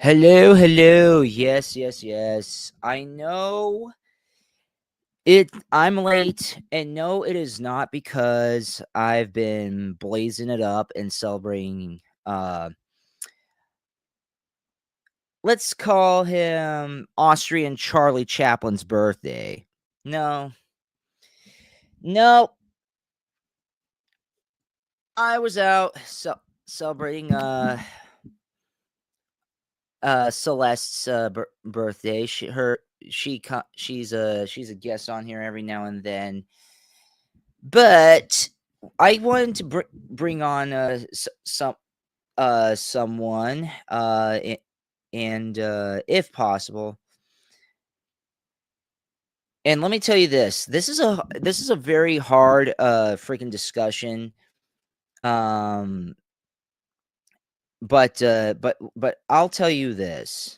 Hello, hello. Yes, yes, yes. I know I'm late, and no, it is not because I've been blazing it up and celebrating let's call him Austrian Charlie Chaplin's birthday. No. No, I was out celebrating Celeste's birthday. She's a guest on here every now and then. But I wanted to bring on someone and if possible. And let me tell you this. This is a very hard freaking discussion. Um but I'll tell you this.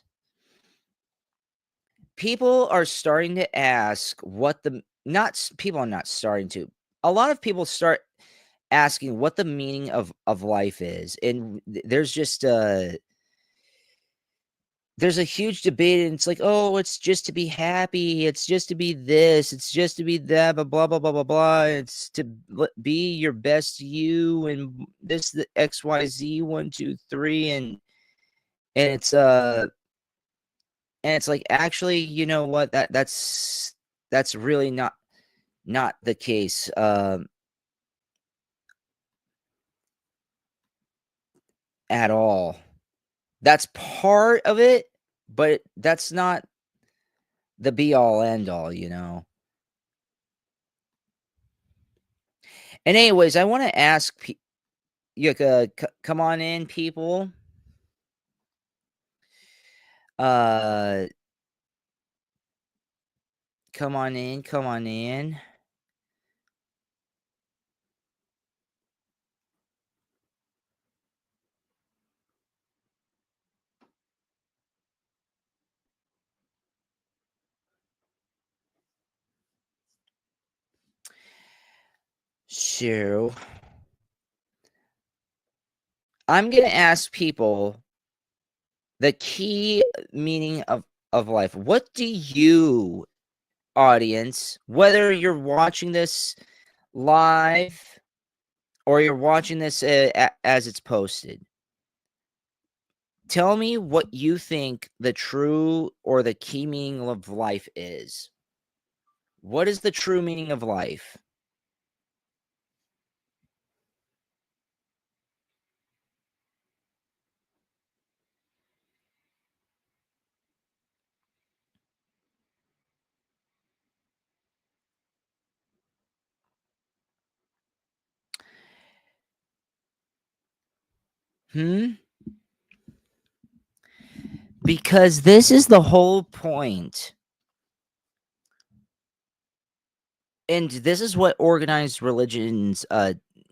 People are starting to ask what the not people are not starting to. A lot of people start asking what the meaning of life is, and there's a huge debate, and it's like, oh, it's just to be happy, it's just to be this, it's just to be that, blah blah blah blah blah blah. It's to be your best you, and this the XYZ 1 2 3, and it's like, actually, you know what, that's really not the case at all. That's part of it, but that's not the be all end all. And anyways, I want to ask come on in, people. Uh come on in, come on in. So, I'm going to ask people the key meaning of life. What do you, audience, whether you're watching this live or you're watching this as it's posted, tell me what you think the true or the key meaning of life is. What is the true meaning of life? Because this is the whole point. And this is what organized religions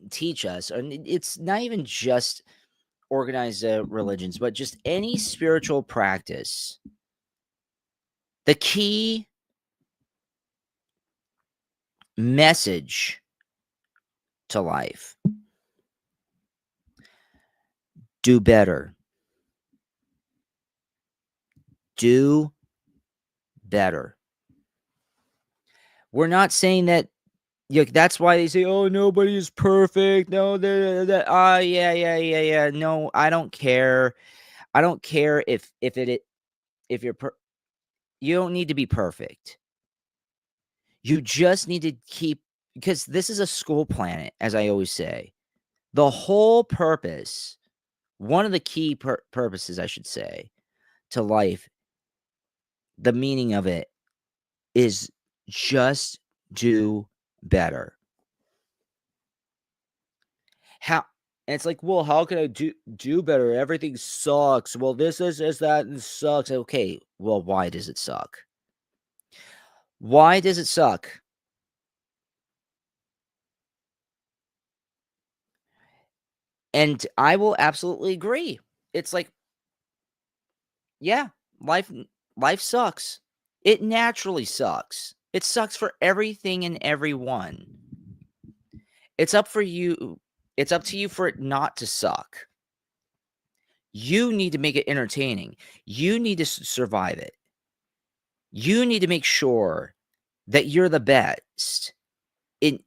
teach us. And it's not even just organized religions, but just any spiritual practice. The key message to life: do better. Do better. We're not saying that. That's why they say, "Oh, nobody is perfect." No, yeah. No, I don't care. I don't care if you're you don't need to be perfect. You just need to keep, because this is a school planet, as I always say. The whole purpose, one of the key purposes, I should say, to life, the meaning of it is just do better. How and it's like, well, how can I do better? Everything sucks. Well, this is that and sucks. Okay, well, why does it suck? Why does it suck? And I will absolutely agree. It's like, yeah, life sucks. It naturally sucks. It sucks for everything and everyone. It's up for you. It's up to you for it not to suck. You need to make it entertaining. You need to survive it. You need to make sure that you're the best in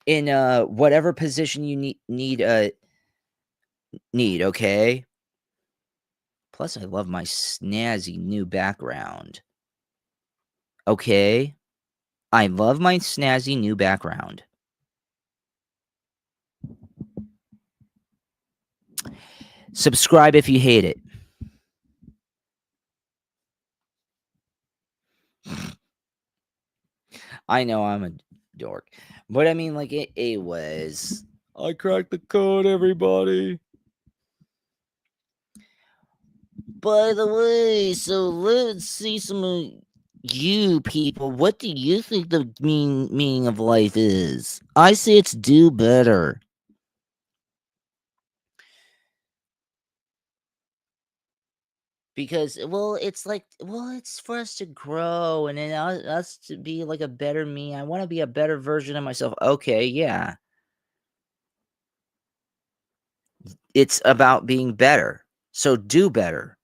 whatever position you need, okay? Plus, I love my snazzy new background. Okay? I love my snazzy new background. Subscribe if you hate it. I know I'm a dork, but I mean, like, it was. I cracked the code, everybody. By the way, so let's see some of you people. What do you think the meaning of life is? I say it's do better. Because, well, it's like, well, it's for us to grow and then us to be like a better me. I want to be a better version of myself. Okay, yeah. It's about being better. So do better.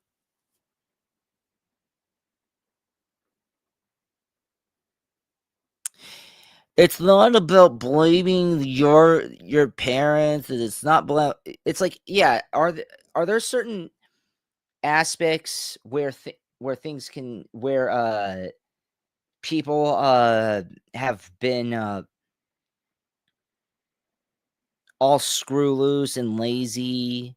It's not about blaming your parents. And it's not it's like, yeah, are there certain aspects where things can where people have been all screw loose and lazy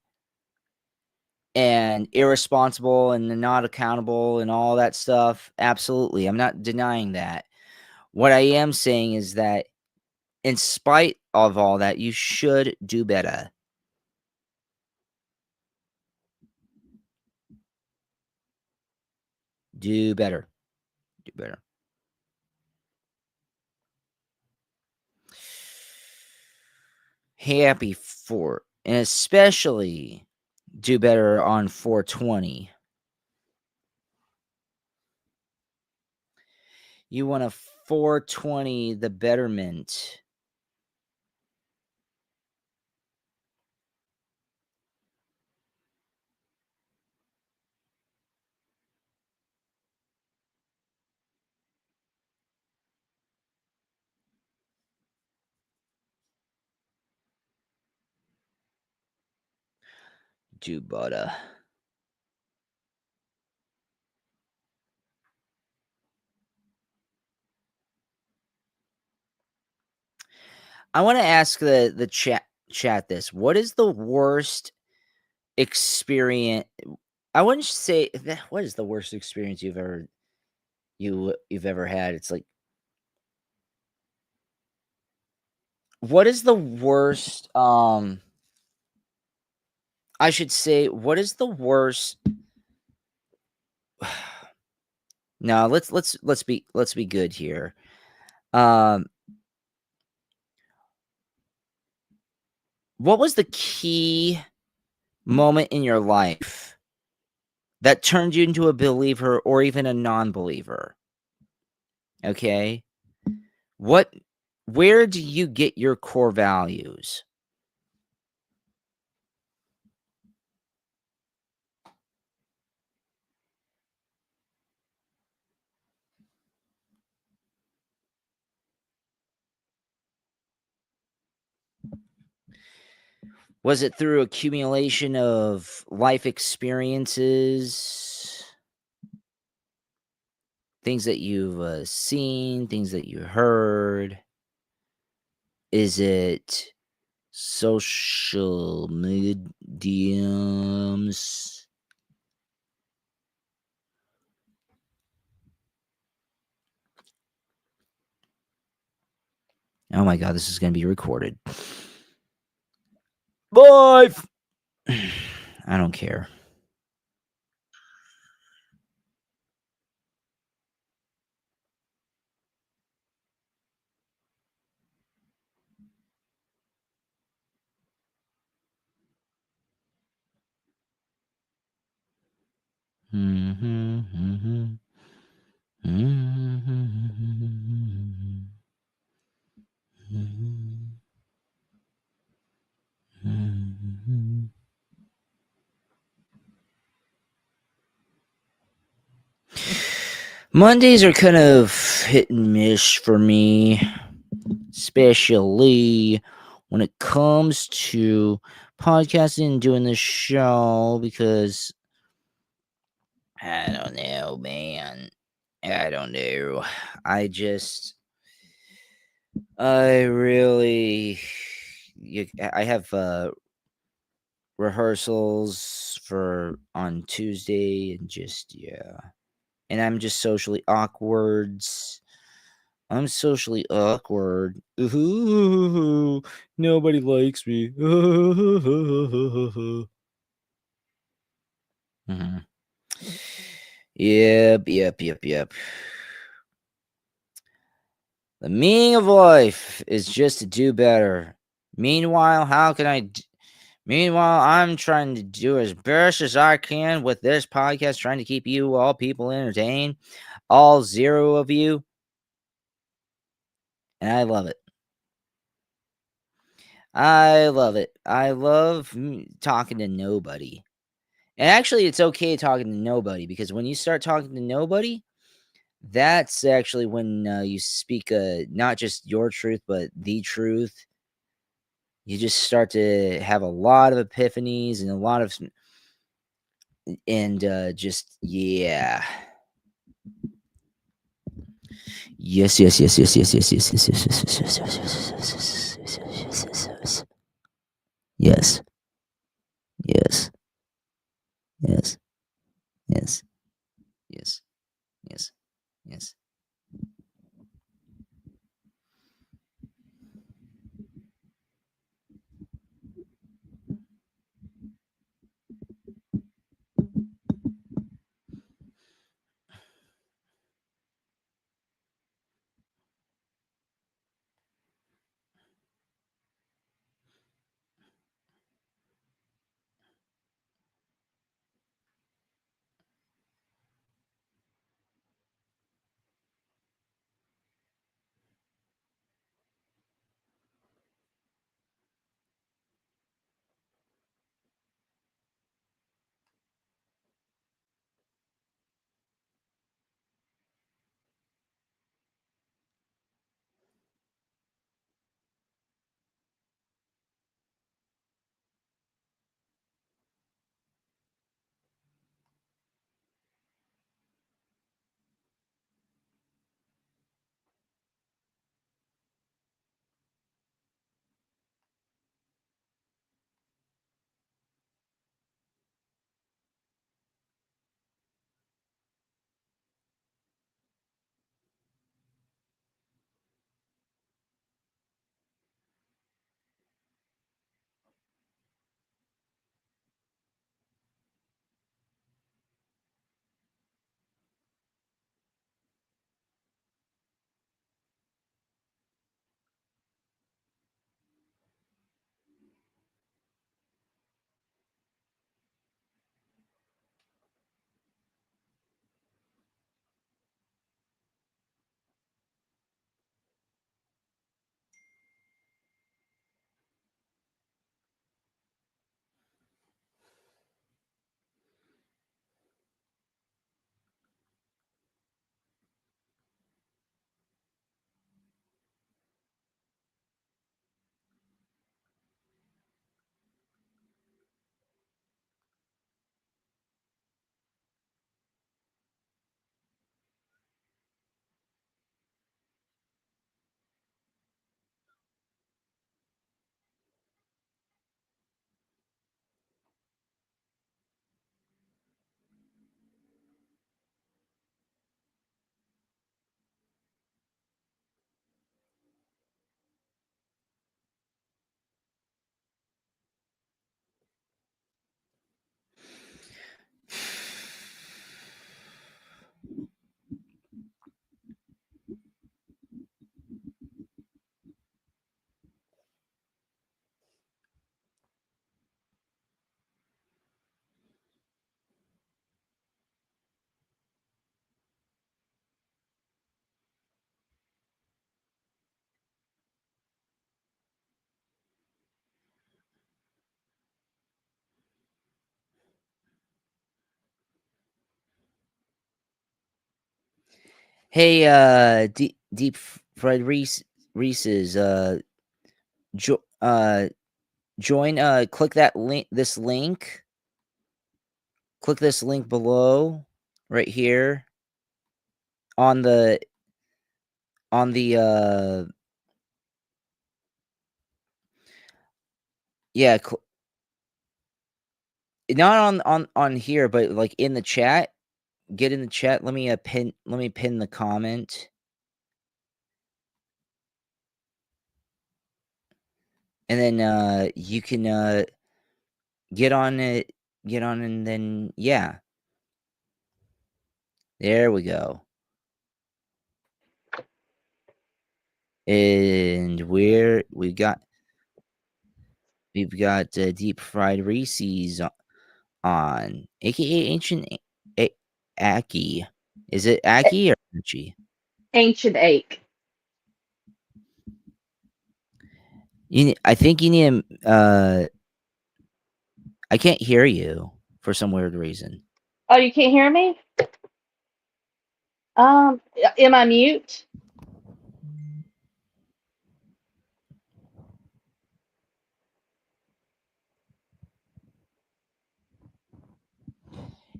and irresponsible and not accountable and all that stuff? Absolutely. I'm not denying that. What I am saying is that in spite of all that, you should do better. Do better. Do better. Happy for, and especially do better on 420. You want a 420 the betterment. Do better. I want to ask the chat this. What is the worst experience? I wouldn't say that. What is the worst experience you've ever had? It's like, what is the worst? I should say, what is the worst? No, let's be good here. Um, what was the key moment in your life that turned you into a believer or even a non-believer? Okay, what? Where do you get your core values? Was it through accumulation of life experiences, things that you've seen, things that you heard? Is it social mediums? Oh my god, this is gonna be recorded. Bye! I don't care. Mondays are kind of hit and miss for me, especially when it comes to podcasting and doing the show, because I don't know, man. I don't know. I just, I really, I have rehearsals for on Tuesday, and just, yeah. And I'm just socially awkward. I'm socially awkward. Ooh, nobody likes me. Mhm. Yep. The meaning of life is just to do better. Meanwhile, meanwhile, I'm trying to do as best as I can with this podcast, trying to keep you all people entertained, all zero of you, and I love it. I love it. I love talking to nobody. And actually, it's okay talking to nobody, because when you start talking to nobody, that's actually when you speak not just your truth, but the truth. You just start to have a lot of epiphanies and a lot of, and just, yeah. Yes. Yes. Yes. Yes. Yes. Yes. Yes. Hey, deep fried Reese's. Jo- uh, join. Click that link. This link. Click this link below, right here on the on the yeah. Not on here, but like in the chat. Get in the chat. Let me pin the comment, and then you can get on it. Get on, and then yeah. There we go. And we've got deep fried Reese's on, aka ancient Aki. Is it Aki or Achi? Ancient ache. I think you need I can't hear you for some weird reason. Oh, you can't hear me? Am I mute?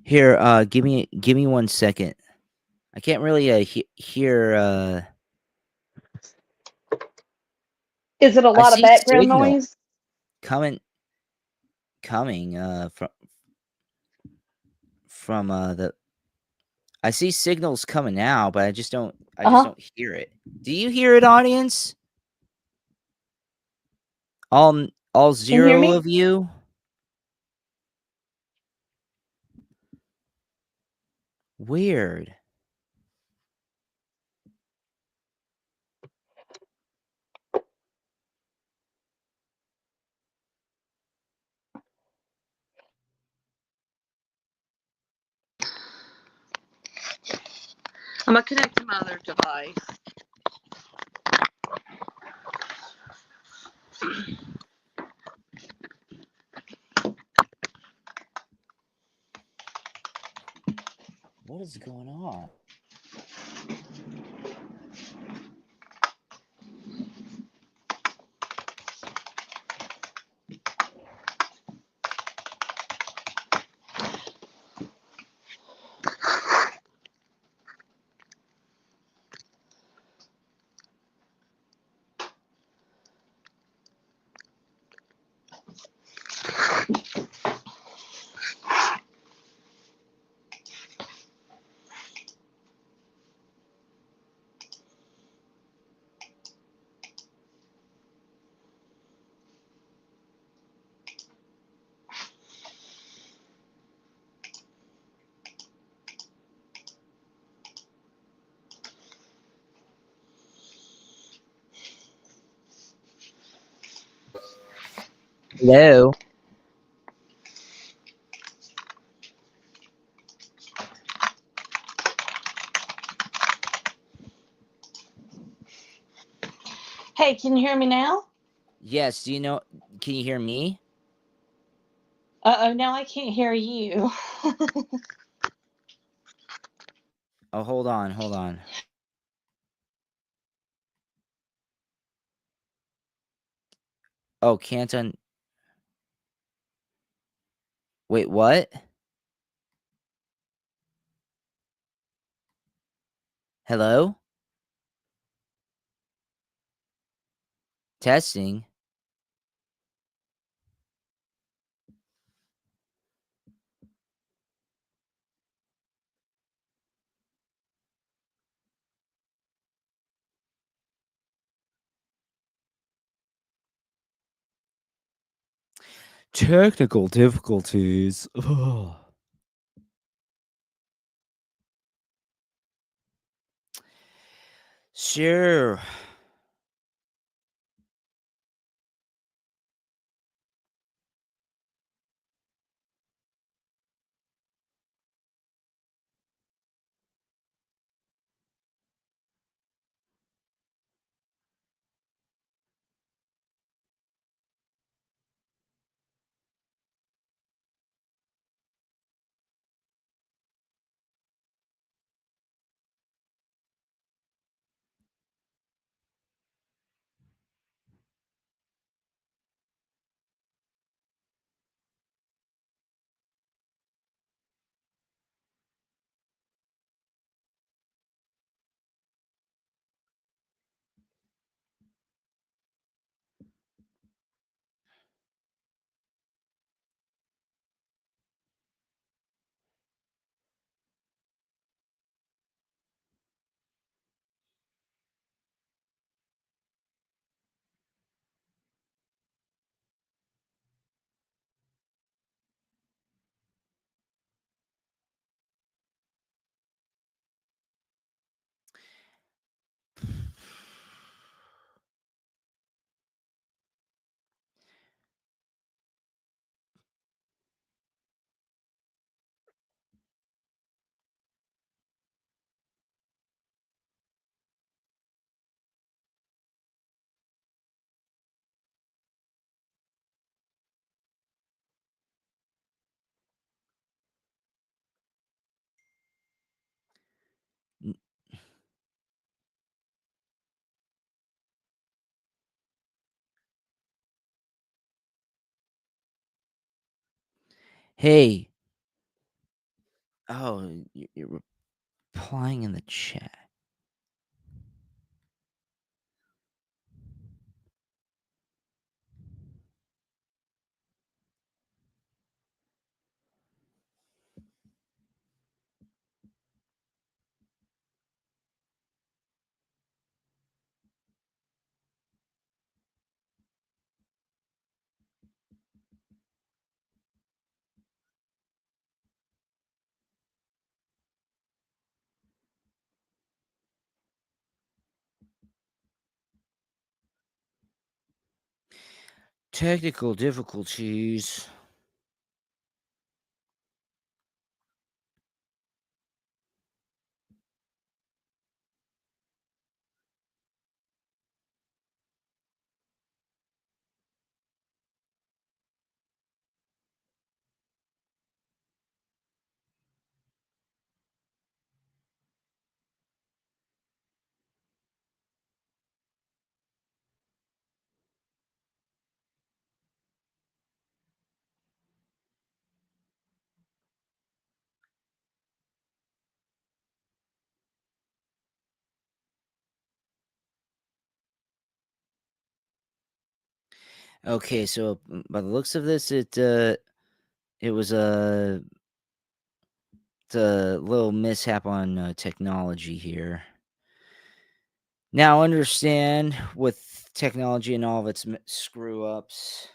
Here, give me 1 second. I can't really hear. Is it a I lot of see background signal noise? coming from the. I see signals coming now, but I Uh just huh. don't hear it. Do you hear it, audience? All Can you hear 0 me? of you? Weird. I'm gonna connect to my other device. What is going on? Hello. Hey, can you hear me now? Yes. Do you know? Can you hear me? Uh oh, now I can't hear you. Oh, hold on. Hold on. Oh, Canton. Wait, what? Hello? Testing. Technical difficulties. Ugh. Sure. Hey. Oh, you're replying in the chat. Technical difficulties. Okay, so by the looks of this, it was it's a little mishap on technology here. Now understand with technology and all of its screw ups,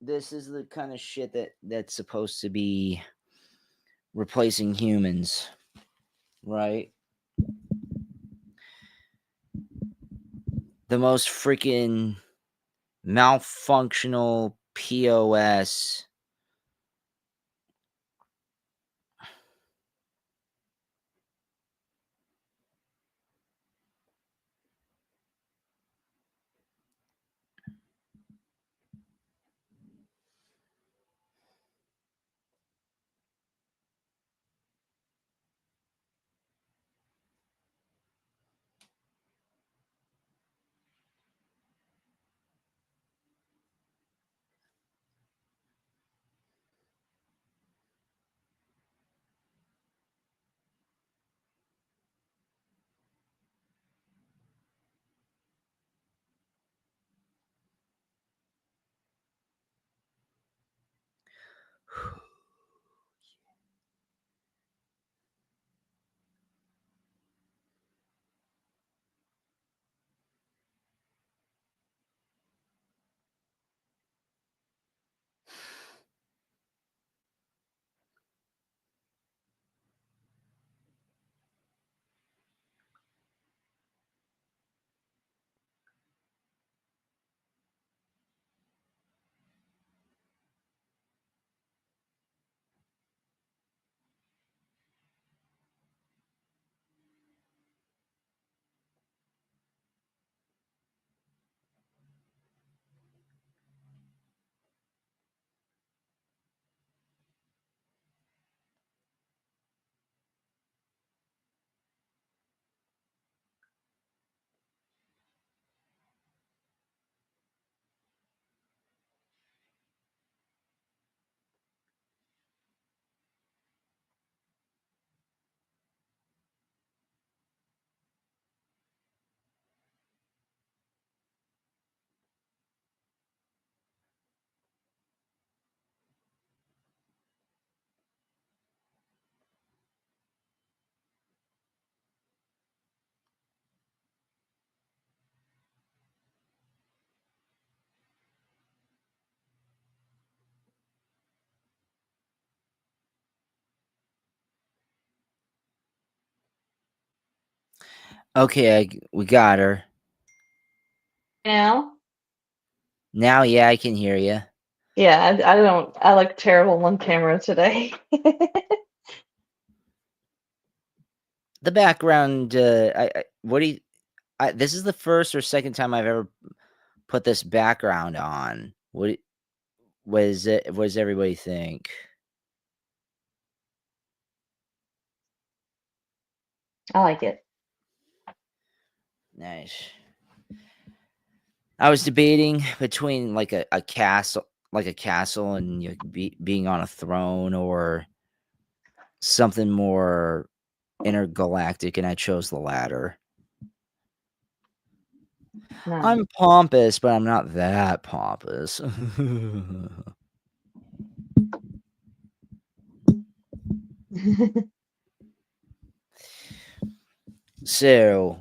this is the kind of shit that's supposed to be replacing humans, right? The most freaking malfunctional POS. Okay, we got her. Now? Now, yeah, I can hear you. Yeah, I don't. I look terrible on camera today. The background, what do you, this is the first or second time I've ever put this background on. What does everybody think? I like it. Nice. I was debating between like a castle. like a castle and being on a throne, or something more intergalactic, and I chose the latter. No. I'm pompous, but I'm not that pompous. So,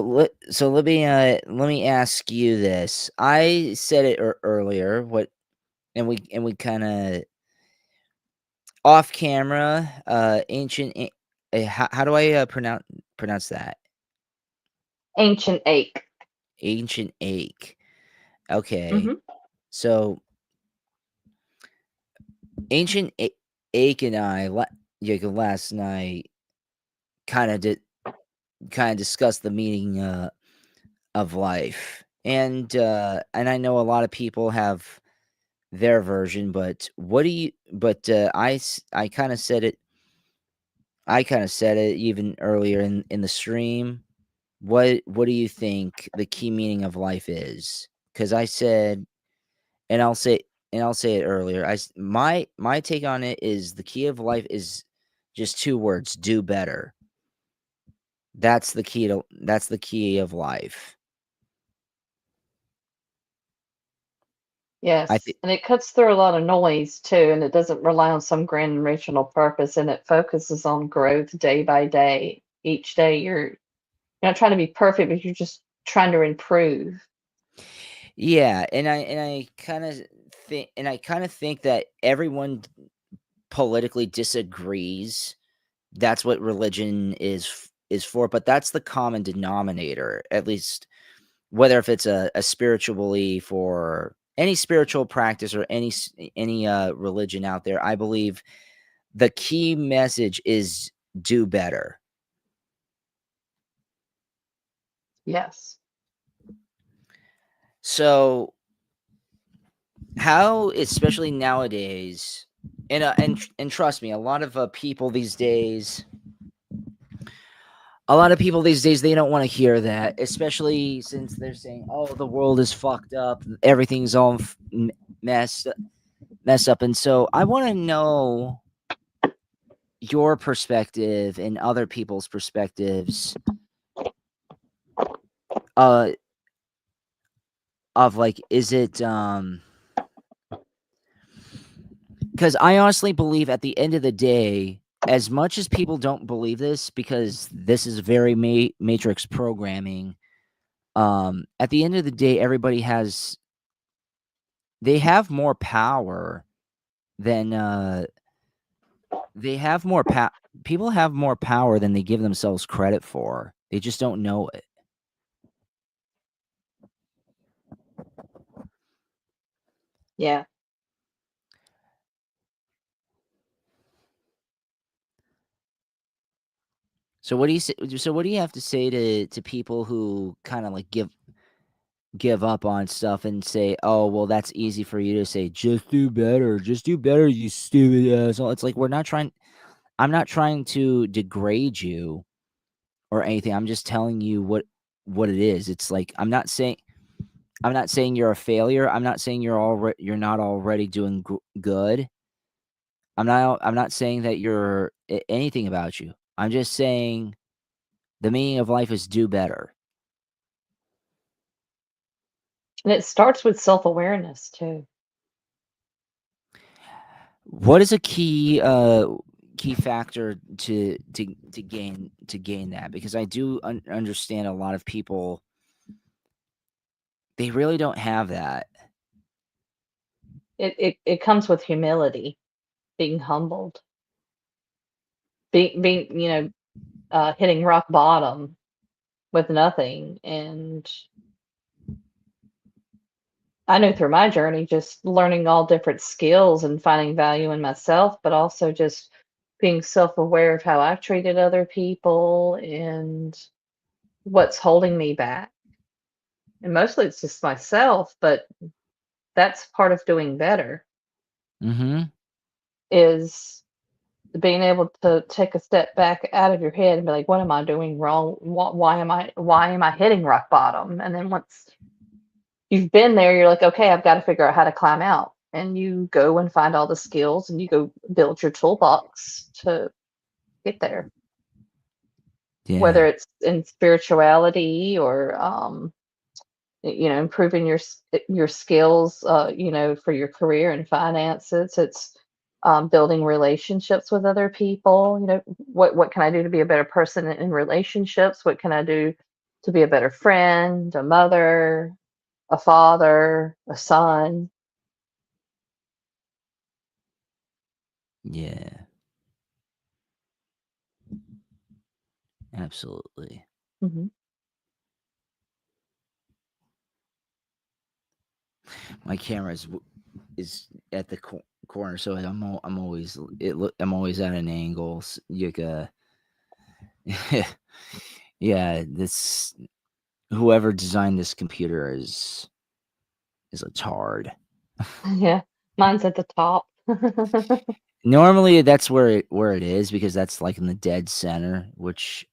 let me ask you this. I said it earlier. What and we kind of off camera. How do I pronounce that? Ancient ache. Ancient ache. Okay, Hmm. so ancient ache and I last night kind of did kind of discussed the meaning of life, and I know a lot of people have their version, but what do you? But I kind of said it. I kind of said it even earlier in the stream. What do you think the key meaning of life is? Because I said, and I'll say it earlier. My take on it is the key of life is just two words: do better. That's the key of life. I Yes. think. And it cuts through a lot of noise too, and it doesn't rely on some grand original purpose, and it focuses on growth day by day. Each day you're not trying to be perfect, but you're just trying to improve. Yeah, and I kind of think that everyone politically disagrees. That's what religion is for, but that's the common denominator, at least whether if it's a spiritual belief or any spiritual practice or any religion out there. I believe the key message is do better. Yes. So how, especially nowadays, and trust me, a lot of people these days, they don't want to hear that, especially since they're saying, "Oh, the world is fucked up, everything's all messed messed up." And so, I want to know your perspective and other people's perspectives, uh, of like, is it because I honestly believe at the end of the day, as much as people don't believe this, because this is very matrix programming. At the end of the day, everybody has they have more power than they have more people have more power than they give themselves credit for. They just don't know it. Yeah. So what do you say, so what do you have to say to people who kind of like give up on stuff and say, "Oh, well, that's easy for you to say. Just do better. Just do better, you stupid asshole." It's like I'm not trying to degrade you or anything. I'm just telling you what it is. It's like I'm not saying you're a failure. I'm not saying you're not already doing good. I'm not saying that you're anything about you. I'm just saying the meaning of life is do better. And it starts with self-awareness too. What is a key factor to gain that? Because I do understand a lot of people, they really don't have that. It comes with humility, being humbled, being hitting rock bottom with nothing. And I know through my journey, just learning all different skills and finding value in myself, but also just being self-aware of how I've treated other people and what's holding me back. And mostly it's just myself, but that's part of doing better Mhm. is being able to take a step back out of your head and be like, what am I doing wrong? Why am I hitting rock bottom? And then once you've been there, you're like, okay, I've got to figure out how to climb out. And you go and find all the skills and you go build your toolbox to get there, Yeah. whether it's in spirituality or improving your skills, for your career and finances. It's building relationships with other people. What can I do to be a better person in relationships? What can I do to be a better friend, a mother, a father, a son? Yeah. Absolutely. Hmm. My camera is at the corner, so I'm always I'm always at an angle. You yeah, this whoever designed this computer is a tard. Yeah, mine's at the top. Normally, that's where it is because that's like in the dead center, which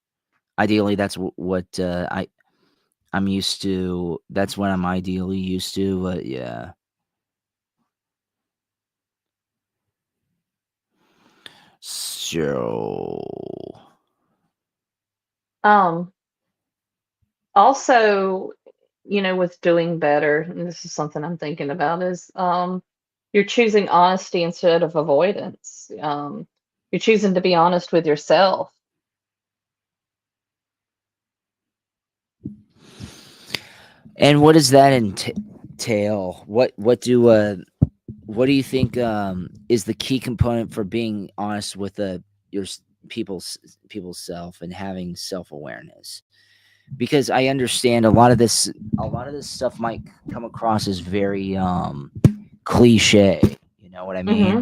ideally that's what I'm used to. That's what I'm ideally used to. But yeah, so um, Also, with doing better, and this is something I'm thinking about, is you're choosing honesty instead of avoidance. You're choosing to be honest with yourself. and what does that entail? What do you think is the key component for being honest with your people's self and having self-awareness? Because I understand a lot of this stuff might come across as very cliche, you know what I mean? Hmm.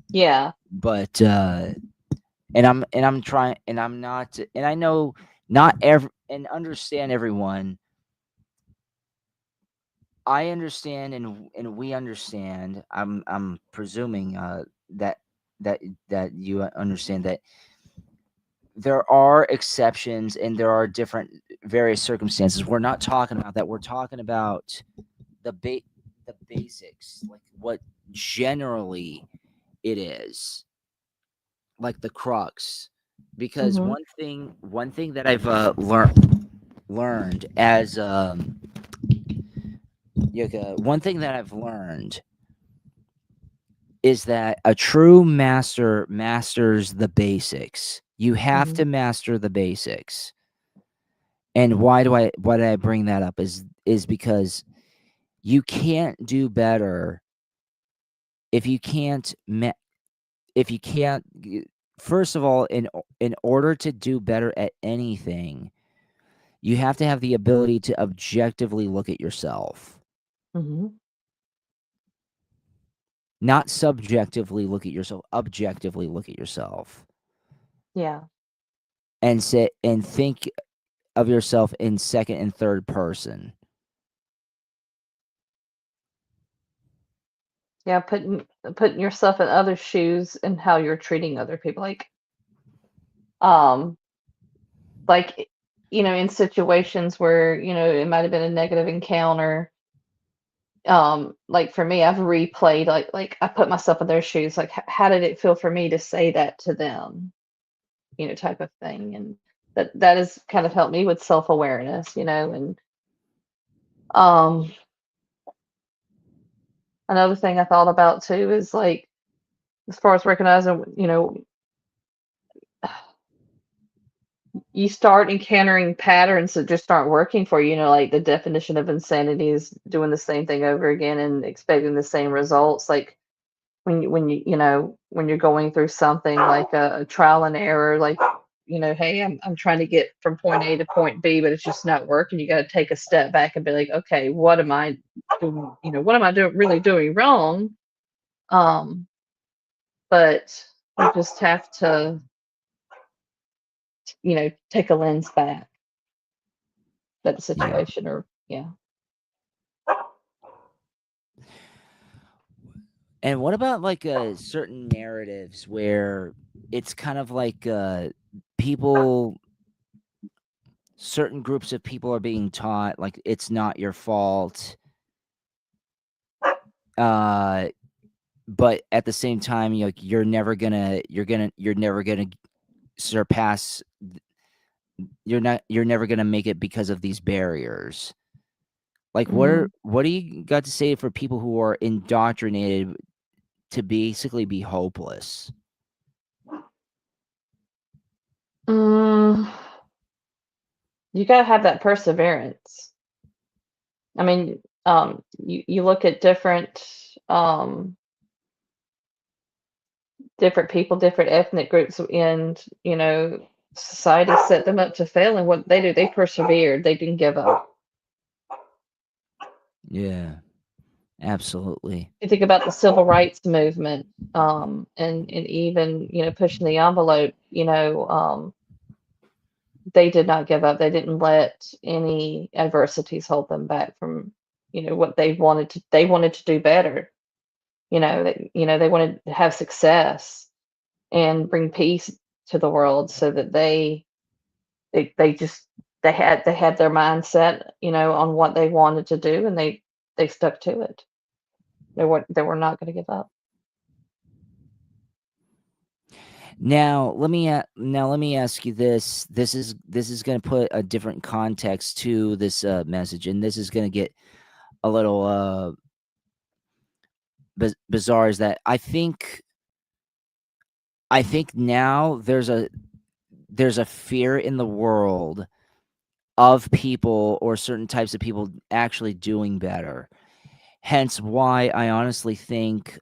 Yeah. But and I'm trying, and I'm not, and I know not every and understand everyone. I understand, and we understand. I'm presuming that that that you understand that there are exceptions and there are different various circumstances. We're not talking about that. We're talking about the the basics, like what generally it is, like the crux. Because Hmm. one thing that I've learned as one thing that I've learned is that a true master masters the basics. You have Hmm. to master the basics. And why did I bring that up is because you can't do better if you can't if you can't first of all, in order to do better at anything, you have to have the ability to objectively look at yourself, Hmm. not subjectively look at yourself, objectively look at yourself, Yeah. and say and think of yourself in second and third person. Yeah. Putting yourself in other shoes and how you're treating other people. Um, like, in situations where, it might have been a negative encounter. Like for me, I've replayed, like I put myself in their shoes, like how did it feel for me to say that to them, type of thing. And that has kind of helped me with self-awareness, and um another thing I thought about too is like, as far as recognizing, you start encountering patterns that just aren't working for you. Like the definition of insanity is doing the same thing over again and expecting the same results. Like when you're going through something like a trial and error, like, hey, I'm trying to get from point A to point B, but it's just not working. You got to take a step back and be like, okay, what am I doing? What am I doing really doing wrong? Um, but you just have to, take a lens back at the Yeah. situation, or yeah. And what about like certain narratives where it's kind of like people certain groups of people are being taught like it's not your fault, But at the same time, you're never gonna surpass. You're never gonna make it because of these barriers. Like, Mhm. what do you got to say for people who are indoctrinated to basically be hopeless? Mm, you gotta have that perseverance. I mean, you look at um, different people, different ethnic groups, and society set them up to fail. And what they do, they persevered. They didn't give up. Yeah, absolutely. You think about the civil rights movement, and even pushing the envelope. They did not give up. They didn't let any adversities hold them back from what they wanted to. They wanted to do better. They wanted to have success and bring peace to the world, so that they just they had their mindset on what they wanted to do, and they stuck to it. They were not going to give up. Now let me ask you this. This is going to put a different context to this message, and this is going to get a little bizarre. Is that I think now there's a fear in the world of people or certain types of people actually doing better. Hence why I honestly think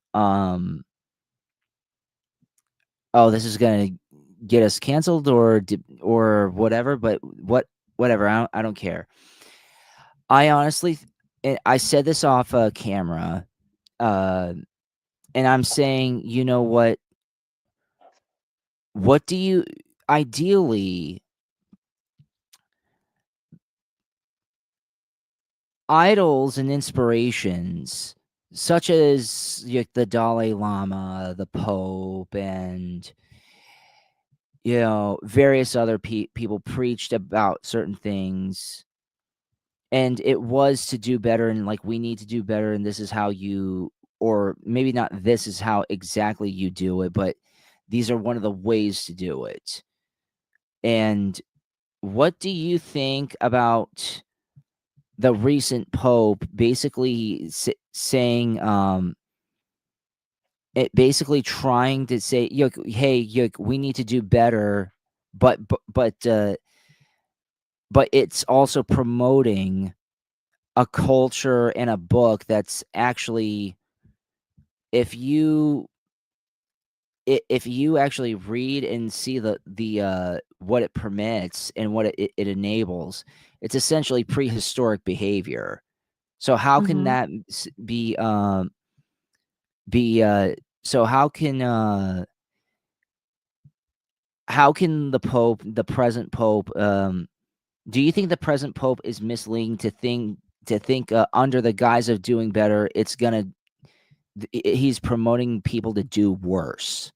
oh, this is gonna get us canceled or whatever, but whatever, I don't care. I honestly and I said this off camera, uh, and I'm saying, you know what do you ideally idols and inspirations such as the Dalai Lama, the Pope, and various other people preached about certain things, and it was to do better, and like we need to do better, and this is how you, or maybe not this is how exactly you do it, but these are one of the ways to do it. And what do you think about the recent pope basically saying it basically trying to say, hey, we need to do better, but it's also promoting a culture and a book that's actually, if you if you actually read and see the what it permits and what it enables, it's essentially prehistoric behavior. So how can Hmm. that be so how can the present pope, do you think the present pope is misleading to think under the guise of doing better, it's gonna he's promoting people to do worse?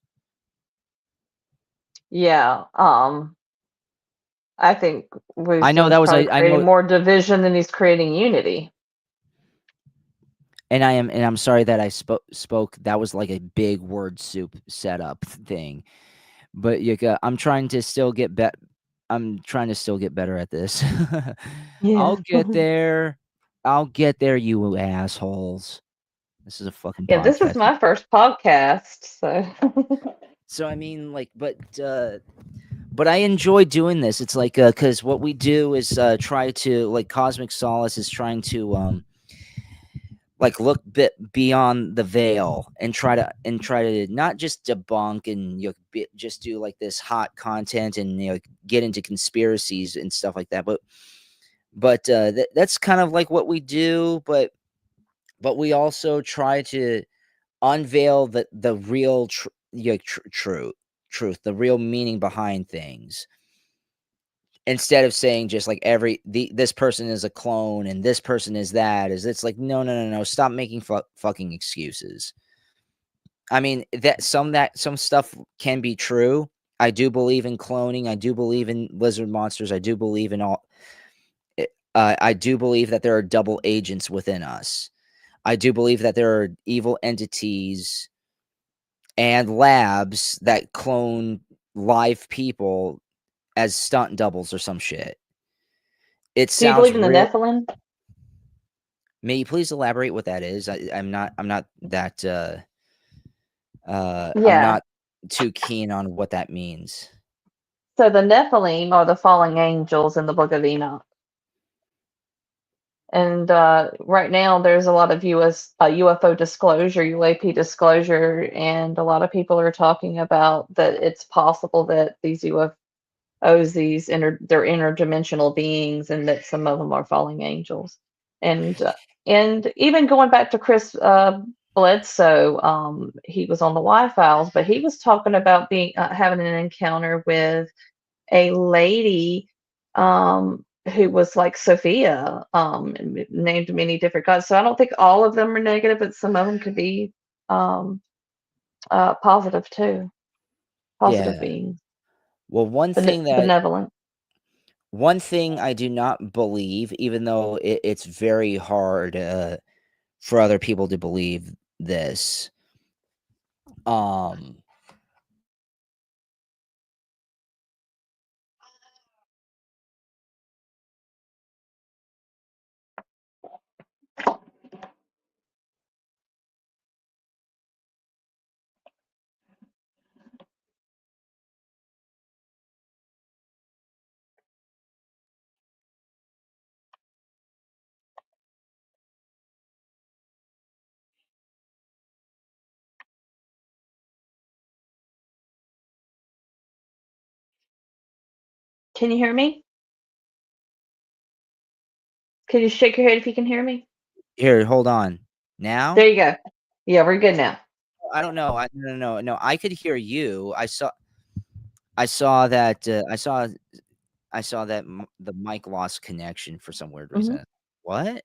Yeah. I think I know wisdom is that was probably I creating know, more division than he's creating unity. and I'm sorry that I spoke. That was like a big word soup setup thing, but I'm trying to still get I'm trying to still get better at this. I'll Yeah. get there. I'll get there, you assholes. This is a fucking Yeah, this is podcast. my first podcast, so So I mean, like, but I enjoy doing this. It's like because what we do is try to, like, Cosmic Solace is trying to like look bit beyond the veil and try to not just debunk and just do like this hot content and get into conspiracies and stuff like that, but that's kind of like what we do, but we also try to unveil the real truth, the real meaning behind things, instead of saying just like this person is a clone and this person is that, is it's like, no, no, no, no, stop making fucking excuses. I mean, some stuff can be true. I do believe in cloning. I do believe in lizard monsters. I do believe in all. I do believe that there are double agents within us. I do believe that there are evil entities and labs that clone live people as stunt doubles or some shit. It Do you sounds believe in the real. Nephilim? May you please elaborate what that is? I'm not that I'm Yeah. not too keen on what that means. So the Nephilim are the falling angels in the Book of Enoch. And right now, there's a lot of UFO disclosure, UAP disclosure, and a lot of people are talking about that it's possible that these UFOs, they're interdimensional beings, and that some of them are falling angels. And and even going back to Chris Bledsoe, he was on the Y Files, but he was talking about being having an encounter with a lady who was like Sophia, named many different gods. So I don't think all of them are negative, but some of them could be um, positive too, positive Yeah. beings, Well, benevolent. one thing I do not believe, even though it's very hard for other people to believe this. Um, Can you hear me? Can you shake your head if you can hear me? here, hold on. There Now, you go. Yeah, we're good now. I don't know. No. I could hear you. I saw that. I saw that the mic lost connection for some weird Hmm. reason. What?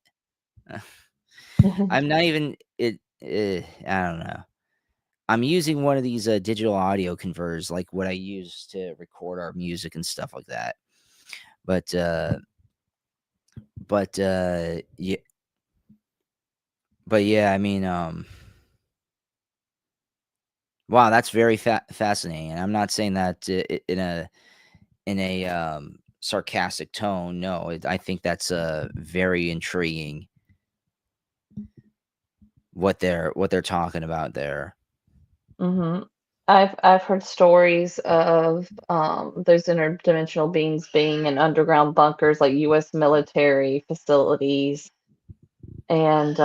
I'm not even it. I don't know. I'm using one of these digital audio converters, like what I use to record our music and stuff like that. But yeah, yeah. I mean, wow, that's very fascinating. And I'm not saying that in a sarcastic tone. No, I think that's very intriguing what they're talking about there. Hmm. I've heard stories of those interdimensional beings being in underground bunkers, like U.S. military facilities, and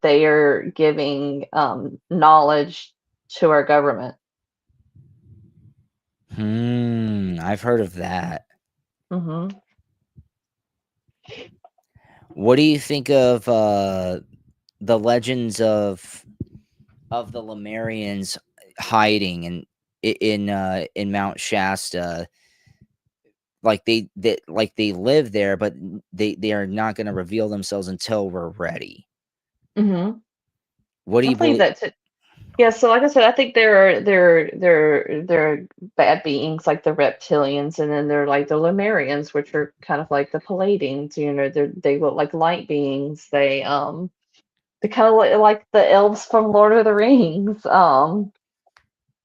they are giving knowledge to our government. I've heard of that. Hmm. What do you think of the legends of the Lemurians hiding in Mount Shasta? Like they live there, but they are not going to reveal themselves until we're ready. Hmm. What do I you believe believe? that too. Yeah, so like I said, I think there are bad beings like the reptilians, and then they're like the Lemurians, which are kind of like the Pleiadians. They look like light beings. They kind of look like the elves from Lord of the Rings.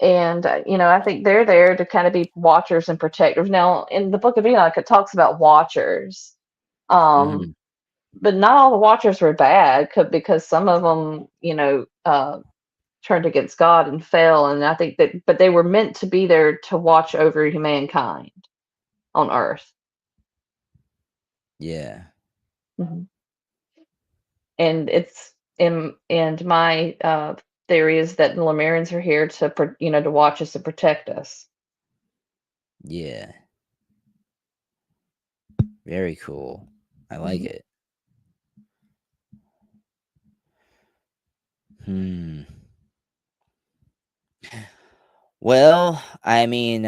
And I think they're there to kind of be watchers and protectors. Now, in the Book of Enoch, it talks about watchers. Um, Mhm. but not all the watchers were bad, because some of them, turned against God and fell. And I think that, but they were meant to be there to watch over humankind on Earth. Yeah, Mhm. And and my theory is that the Lemurians are here to to watch us and protect us. yeah, very cool. I like Mhm. it. Hmm. Well, I mean,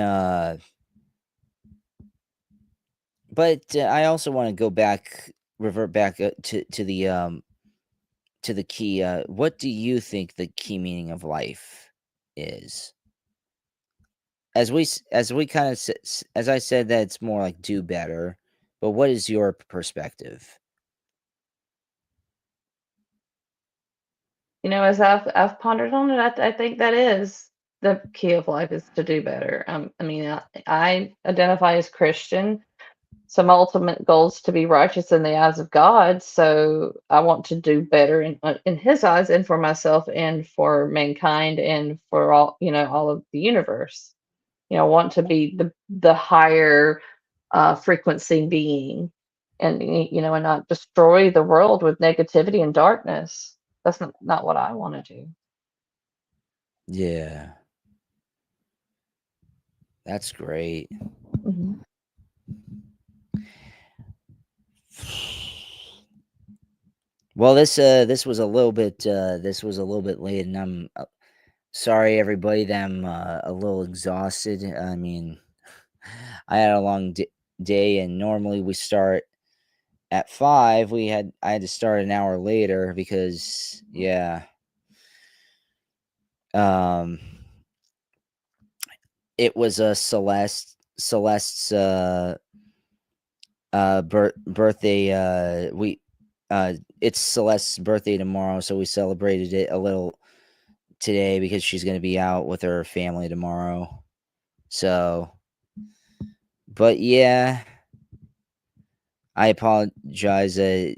but I also want to revert back to the key. What do you think the key meaning of life is? As we kind of as I said that it's more like do better, but what is your perspective? As I've pondered on it, I think that is the key of life is to do better. I identify as Christian, so my ultimate goal is to be righteous in the eyes of God. So I want to do better in His eyes, and for myself, and for mankind, and for all of the universe. I want to be the higher frequency being, and not destroy the world with negativity and darkness. That's not what I want to do. Yeah, that's great. Hmm. Well, this was a little bit late, and I'm sorry everybody that I'm a little exhausted. I mean, I had a long day, and normally we start at 5. I had to start an hour later because yeah, um, it was a Celeste's birthday. It's Celeste's birthday tomorrow, so we celebrated it a little today because she's gonna be out with her family tomorrow. So, but yeah, I apologize that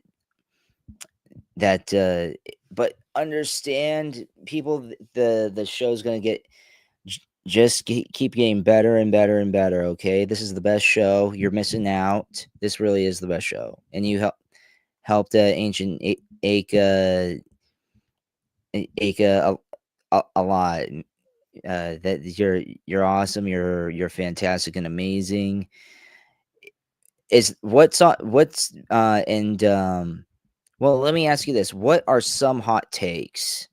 but understand people, the show's gonna get just keep getting better and better and better. Okay, this is the best show. You're missing out. This really is the best show, and you helped ancient Aka a lot. That you're awesome. You're fantastic and amazing. Is what's and well, let me ask you this: what are some hot takes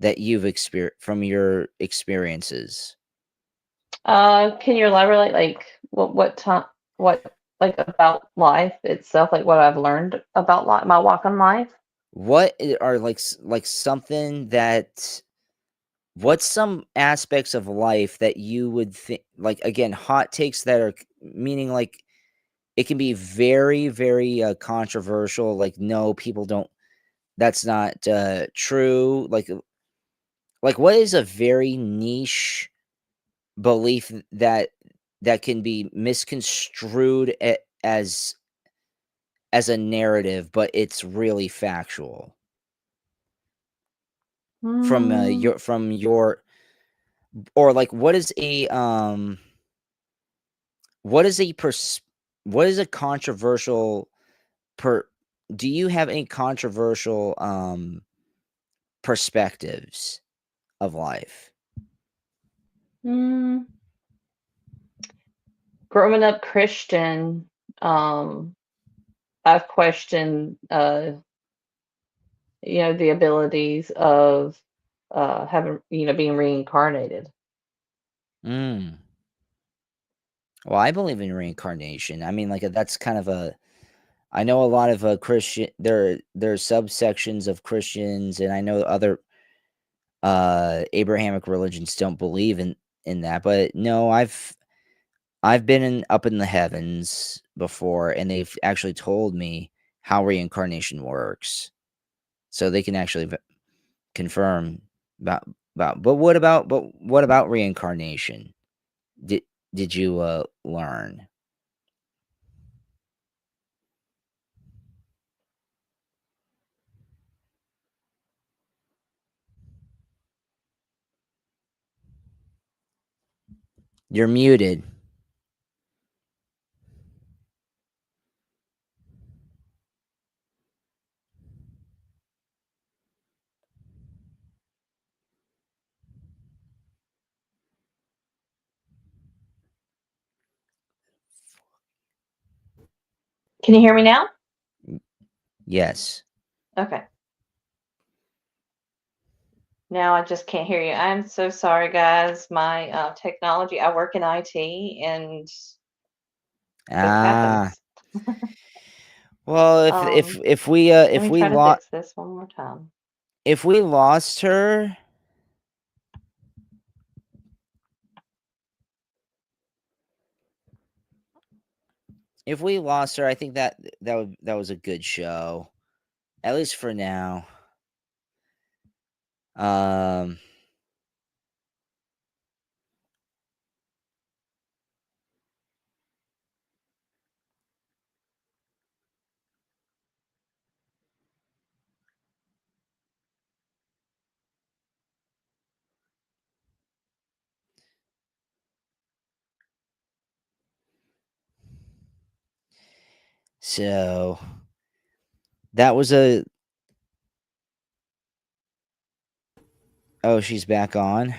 that you've experienced from your experiences? Can you elaborate, like what time, what like about life itself, like what I've learned about life, my walk on life? What are like something that what's some aspects of life that you would think, like, again, hot takes that are meaning like it can be very, very controversial. Like, no, people don't. That's not true. Like what is a very niche belief that can be misconstrued as a narrative, but it's really factual Mm, from your or like what is a what is a controversial per do you have any controversial perspectives of life? mm, Growing up Christian, um, I've questioned, the abilities of having, being reincarnated. Mm. Well, I believe in reincarnation. I mean, like that's kind of a I know a lot of Christian there are subsections of Christians, and I know other Abrahamic religions don't believe in that. But no, I've been up in the heavens before, and they've actually told me how reincarnation works, so they can actually confirm about what about reincarnation? Did did you learn? You're muted. Can you hear me now? Yes. Okay. Now I just can't hear you. I'm so sorry, guys. My technology, I work in IT, and it Ah. happens. Well, Um, Let me try to fix this one more time. if we lost her, I think that was a good show, at least for now. Um, so that was a. Oh, she's back on.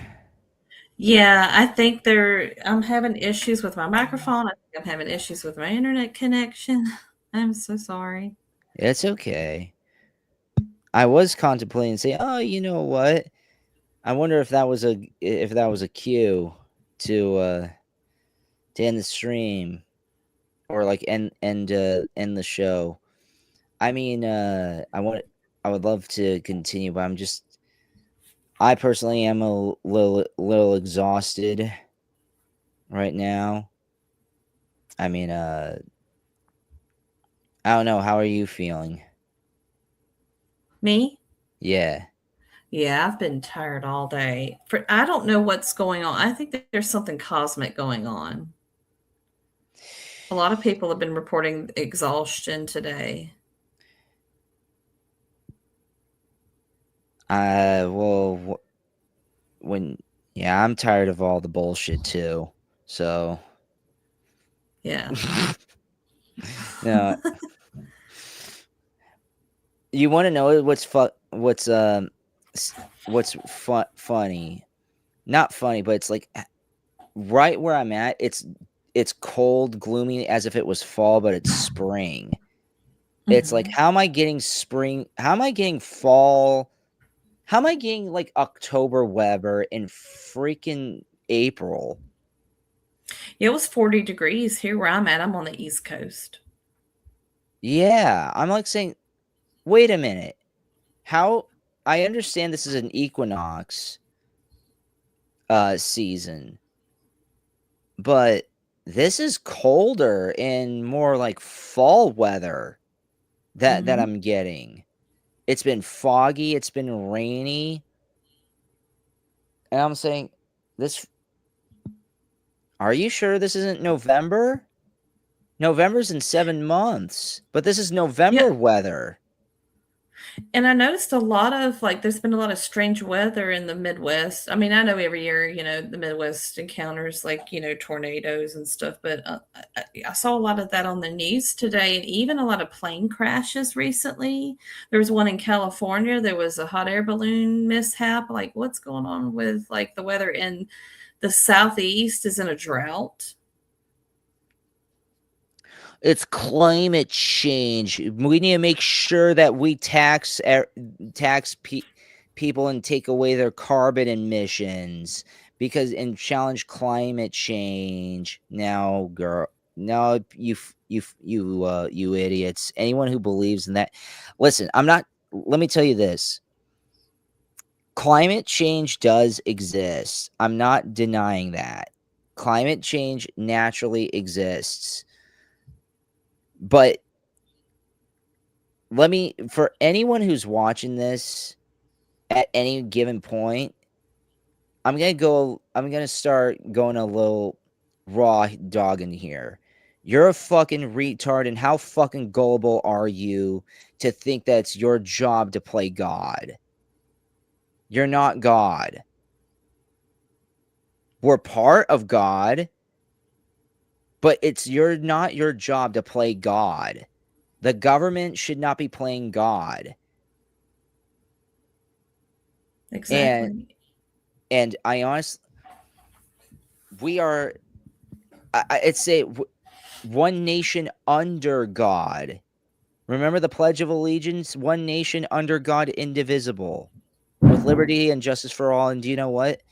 Yeah, I think I'm having issues with my microphone. I think I'm having issues with my internet connection. I'm so sorry. It's okay. I was contemplating saying, "Oh, you know what? I wonder if that was a cue to end the stream or like end the show." I mean, I would love to continue, but I personally am a little exhausted right now. I mean, I don't know. How are you feeling? Me? Yeah. Yeah, I've been tired all day. I don't know what's going on. I think that there's something cosmic going on. A lot of people have been reporting exhaustion today. Well, when yeah, I'm tired of all the bullshit too. So, Yeah. no, you want to know what's funny? Not funny, but it's like right where I'm at. It's cold, gloomy, as if it was fall, but it's spring. It's like, Mhm. how am I getting spring? How am I getting fall? How am I getting like October weather in freaking April? It was 40 degrees here where I'm at. I'm on the East Coast. Yeah, I'm like saying, wait a minute. How I understand this is an equinox season, but this is colder and more like fall weather that Mhm. I'm getting. It's been foggy, it's been rainy, and I'm saying, this are you sure this isn't November? November's in 7 months, but this is Yeah, November weather. and I noticed a lot of like there's been a lot of strange weather in the Midwest. I mean, I know every year, the Midwest encounters like, tornadoes and stuff, but I saw a lot of that on the news today and even a lot of plane crashes recently. There was one in California, there was a hot air balloon mishap. Like what's going on with like the weather in the southeast is in a drought. It's climate change. We need to make sure that we tax people and take away their carbon emissions and challenge climate change. Now, girl, no, you idiots. Anyone who believes in that, listen. I'm not. Let me tell you this. Climate change does exist. I'm not denying that. Climate change naturally exists. But for anyone who's watching this at any given point, I'm gonna start going a little raw dog in here. You're a fucking retard, and how fucking gullible are you to think that it's your job to play God? You're not God. We're part of God, but not your job to play God. The government should not be playing God. And Exactly. I honestly, we are I'd say one nation under God. Remember the Pledge of Allegiance? One nation under God, indivisible, with liberty and justice for all. And do you know what?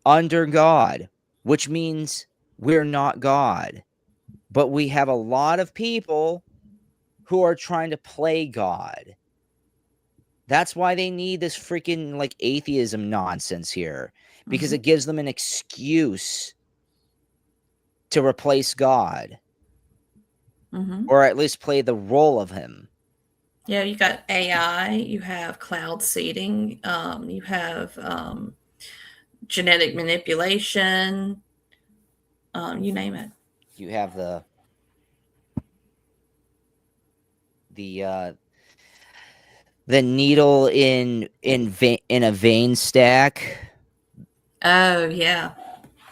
Under God, which means we're not God. But we have a lot of people who are trying to play God. That's why they need this freaking like atheism nonsense here, because Mhm. it gives them an excuse to replace God Mhm. or at least play the role of him. Yeah, you got AI, you have cloud seeding, you have genetic manipulation, you name it. You have the the needle in a vein stack. Oh yeah,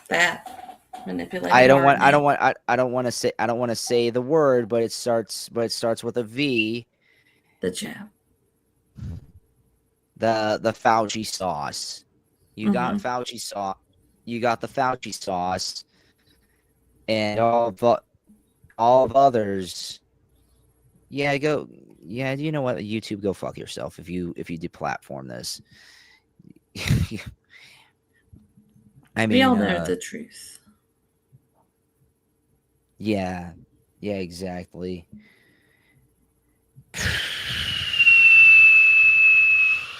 that I manipulating don't want I don't RNA, want I don't want to say I don't want to say the word, but it starts with a V. the jab. The Fauci sauce. You got Hmm. Fauci sauce. You got the Fauci sauce, and all of others. Yeah, go. Yeah, you know what? YouTube, go fuck yourself if you deplatform this. I We all mean, know the truth. yeah, yeah, exactly.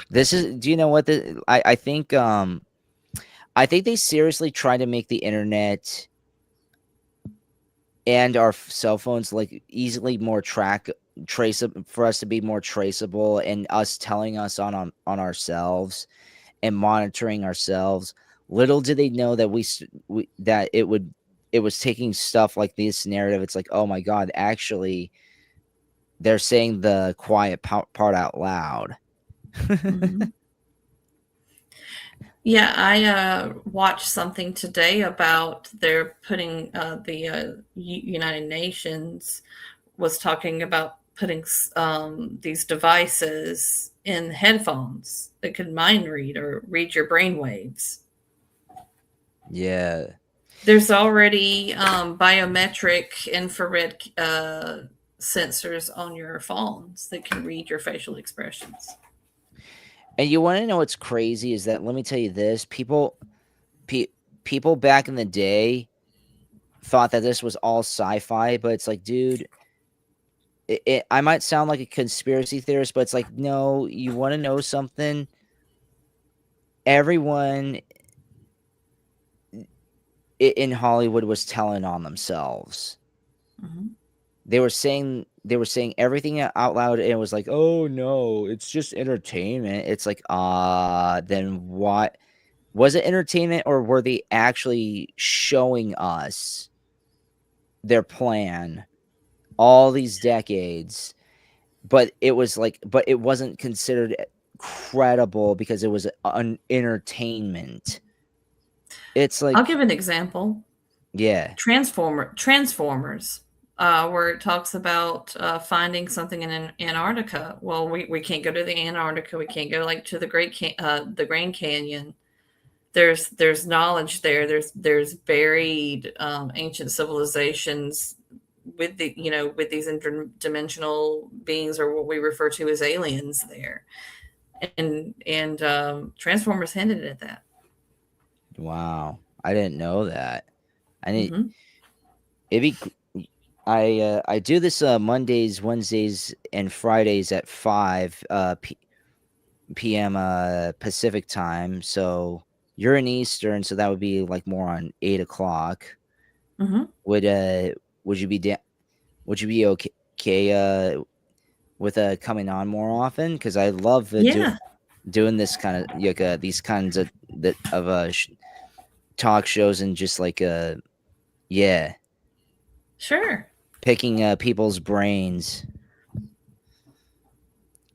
This is. Do you know what I think they seriously try to make the internet and our cell phones like easily more traceable for us to be more traceable, and us telling us on ourselves and monitoring ourselves. Little did they know that that it was taking stuff like this narrative. It's like, oh my god, actually they're saying the quiet part out loud. Hmm. Yeah, I watched something today about they're putting the United Nations was talking about putting these devices in headphones that could mind read or read your brain waves. Yeah. There's already biometric infrared sensors on your phones that can read your facial expressions. And you want to know what's crazy is that, let me tell you this, pe- people back in the day thought that this was all sci-fi, but it's like, dude, I might sound like a conspiracy theorist, but it's like, no, you want to know something? Everyone in Hollywood was telling on themselves. Mm-hmm. They were saying everything out loud, and it was like, oh no, it's just entertainment. It's like, then what? Was it entertainment, or were they actually showing us their plan all these decades? But it wasn't considered credible because it was an entertainment. It's I'll like, give an example. yeah, Transformers, where it talks about finding something in Antarctica. Well, we can't go to the Antarctica. We can't go like to the Grand Canyon. There's knowledge there. There's buried ancient civilizations with with these interdimensional beings, or what we refer to as aliens there. And Transformers hinted at that. wow, I didn't know that. I need Hmm. it be. I do this Mondays, Wednesdays, and Fridays at 5 p.m. Pacific time. So you're in Eastern, so that would be like more on 8 o'clock. Hmm. Would would you be would you be okay with coming on more often? Because I love Yeah, doing this kind of like these kinds of talk shows, and just like yeah, sure. picking people's brains.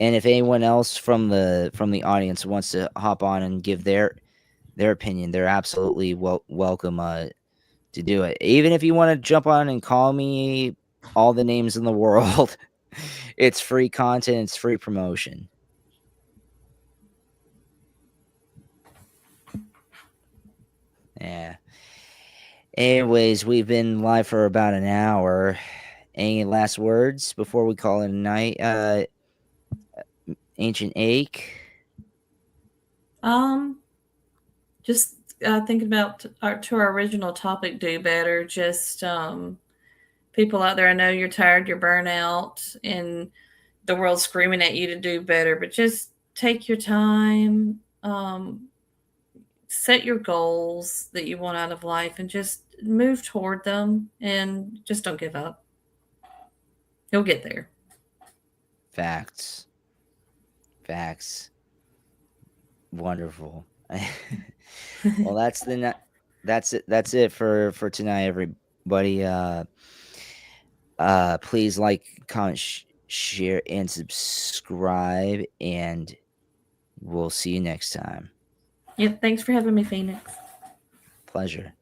And if anyone else from the audience wants to hop on and give their opinion, they're absolutely welcome to do it. Even if you want to jump on and call me all the names in the world, it's free content, it's free promotion. Yeah. Anyways, we've been live for about an hour. Any last words before we call it a night? Ancient Ache. Um, just thinking about our original topic, do better. Just people out there, I know you're tired, you're burnout, and the world's screaming at you to do better, but just take your time, set your goals that you want out of life, and just move toward them, and just don't give up. You'll get there. Facts. Facts. Wonderful. Well, that's it. That's it for tonight, everybody. Please like, comment, share, and subscribe, and we'll see you next time. Yeah, thanks for having me, Phoenix. Pleasure.